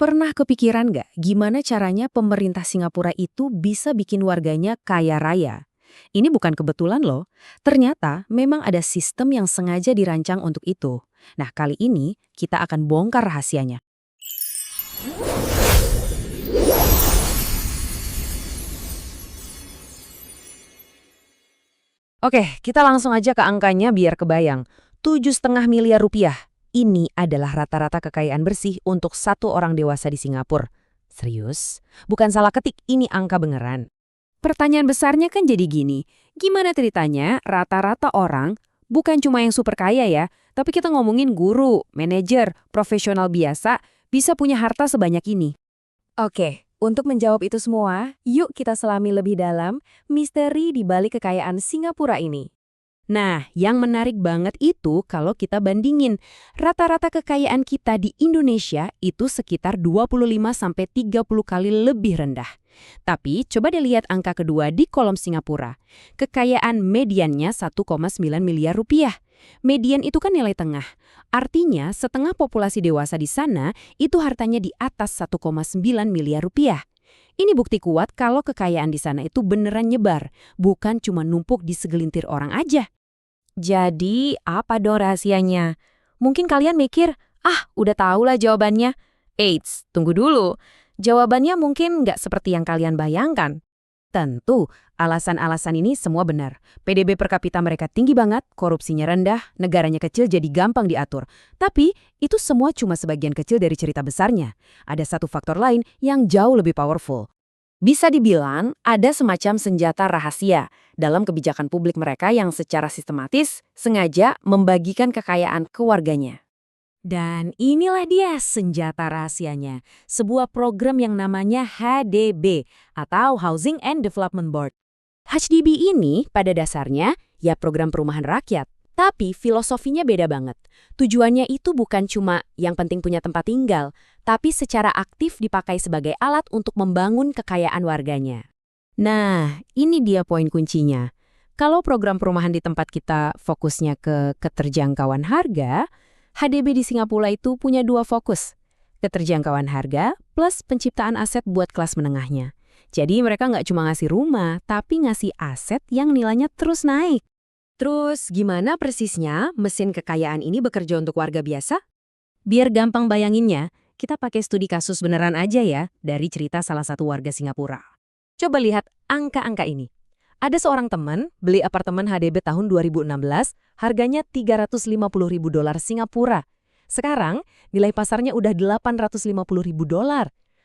Pernah kepikiran nggak gimana caranya pemerintah Singapura itu bisa bikin warganya kaya raya? Ini bukan kebetulan loh. Ternyata memang ada sistem yang sengaja dirancang untuk itu. Nah, kali ini kita akan bongkar rahasianya. Oke, kita langsung aja ke angkanya biar kebayang. 7,5 miliar rupiah. Ini adalah rata-rata kekayaan bersih untuk satu orang dewasa di Singapura. Serius? Bukan salah ketik, ini angka beneran. Pertanyaan besarnya kan jadi gini, gimana ceritanya rata-rata orang, bukan cuma yang super kaya ya, tapi kita ngomongin guru, manajer, profesional biasa, bisa punya harta sebanyak ini? Oke, untuk menjawab itu semua, yuk kita selami lebih dalam misteri di balik kekayaan Singapura ini. Nah, yang menarik banget itu kalau kita bandingin, rata-rata kekayaan kita di Indonesia itu sekitar 25-30 kali lebih rendah. Tapi coba deh lihat angka kedua di kolom Singapura. Kekayaan mediannya 1,9 miliar rupiah. Median itu kan nilai tengah. Artinya setengah populasi dewasa di sana itu hartanya di atas 1,9 miliar rupiah. Ini bukti kuat kalau kekayaan di sana itu beneran nyebar, bukan cuma numpuk di segelintir orang aja. Jadi, apa dong rahasianya? Mungkin kalian mikir, udah tahu lah jawabannya. Eits, tunggu dulu. Jawabannya mungkin nggak seperti yang kalian bayangkan. Tentu, alasan-alasan ini semua benar. PDB per kapita mereka tinggi banget, korupsinya rendah, negaranya kecil jadi gampang diatur. Tapi, itu semua cuma sebagian kecil dari cerita besarnya. Ada satu faktor lain yang jauh lebih powerful. Bisa dibilang ada semacam senjata rahasia dalam kebijakan publik mereka yang secara sistematis sengaja membagikan kekayaan ke warganya. Dan inilah dia senjata rahasianya, sebuah program yang namanya HDB atau Housing and Development Board. HDB ini pada dasarnya ya program perumahan rakyat, tapi filosofinya beda banget. Tujuannya itu bukan cuma yang penting punya tempat tinggal, tapi secara aktif dipakai sebagai alat untuk membangun kekayaan warganya. Nah, ini dia poin kuncinya. Kalau program perumahan di tempat kita fokusnya ke keterjangkauan harga, HDB di Singapura itu punya dua fokus. Keterjangkauan harga plus penciptaan aset buat kelas menengahnya. Jadi mereka nggak cuma ngasih rumah, tapi ngasih aset yang nilainya terus naik. Terus gimana persisnya mesin kekayaan ini bekerja untuk warga biasa? Biar gampang bayanginnya, kita pakai studi kasus beneran aja ya dari cerita salah satu warga Singapura. Coba lihat angka-angka ini. Ada seorang teman beli apartemen HDB tahun 2016, harganya $350.000 Singapura. Sekarang nilai pasarnya udah $850.000.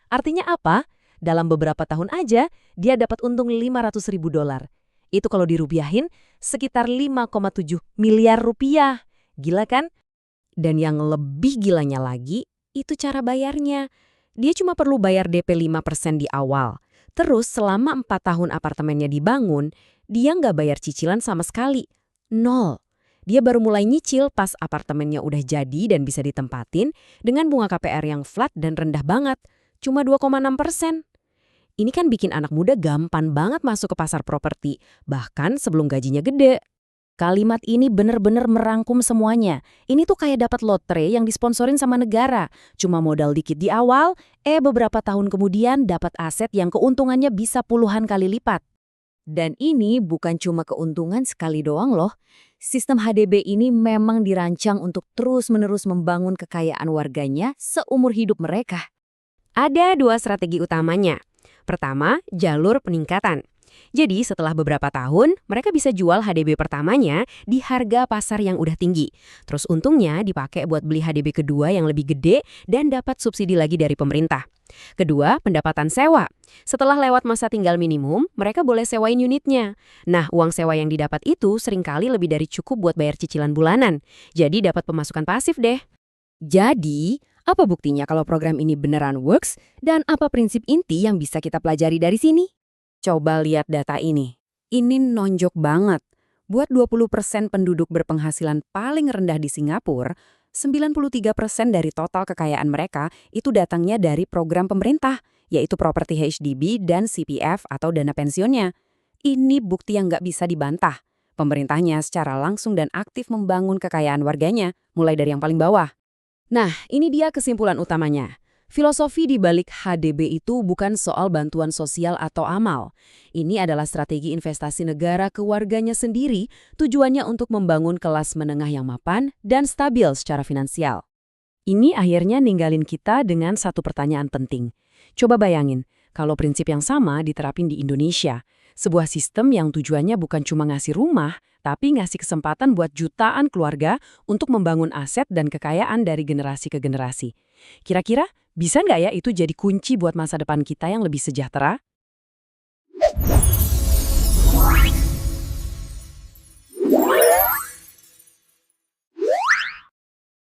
Artinya apa? Dalam beberapa tahun aja dia dapat untung $500.000. Itu kalau dirupiahin sekitar 5,7 miliar rupiah. Gila kan? Dan yang lebih gilanya lagi, itu cara bayarnya. Dia cuma perlu bayar DP 5% di awal. Terus selama 4 tahun apartemennya dibangun, dia nggak bayar cicilan sama sekali. Nol. Dia baru mulai nyicil pas apartemennya udah jadi dan bisa ditempatin dengan bunga KPR yang flat dan rendah banget. Cuma 2,6%. Ini kan bikin anak muda gampang banget masuk ke pasar properti, bahkan sebelum gajinya gede. Kalimat ini bener-bener merangkum semuanya. Ini tuh kayak dapat lotre yang disponsorin sama negara. Cuma modal dikit di awal, beberapa tahun kemudian dapat aset yang keuntungannya bisa puluhan kali lipat. Dan ini bukan cuma keuntungan sekali doang loh. Sistem HDB ini memang dirancang untuk terus-menerus membangun kekayaan warganya seumur hidup mereka. Ada dua strategi utamanya. Pertama, jalur peningkatan. Jadi setelah beberapa tahun, mereka bisa jual HDB pertamanya di harga pasar yang udah tinggi. Terus untungnya dipakai buat beli HDB kedua yang lebih gede dan dapat subsidi lagi dari pemerintah. Kedua, pendapatan sewa. Setelah lewat masa tinggal minimum, mereka boleh sewain unitnya. Nah, uang sewa yang didapat itu seringkali lebih dari cukup buat bayar cicilan bulanan. Jadi dapat pemasukan pasif deh. Jadi, apa buktinya kalau program ini beneran works dan apa prinsip inti yang bisa kita pelajari dari sini? Coba lihat data ini. Ini nonjok banget. Buat 20% penduduk berpenghasilan paling rendah di Singapura, 93% dari total kekayaan mereka itu datangnya dari program pemerintah, yaitu Property HDB dan CPF atau dana pensiunnya. Ini bukti yang nggak bisa dibantah. Pemerintahnya secara langsung dan aktif membangun kekayaan warganya, mulai dari yang paling bawah. Nah, ini dia kesimpulan utamanya. Filosofi di balik HDB itu bukan soal bantuan sosial atau amal. Ini adalah strategi investasi negara ke warganya sendiri, tujuannya untuk membangun kelas menengah yang mapan dan stabil secara finansial. Ini akhirnya ninggalin kita dengan satu pertanyaan penting. Coba bayangin, kalau prinsip yang sama diterapin di Indonesia, sebuah sistem yang tujuannya bukan cuma ngasih rumah, tapi ngasih kesempatan buat jutaan keluarga untuk membangun aset dan kekayaan dari generasi ke generasi. Kira-kira bisa nggak ya itu jadi kunci buat masa depan kita yang lebih sejahtera?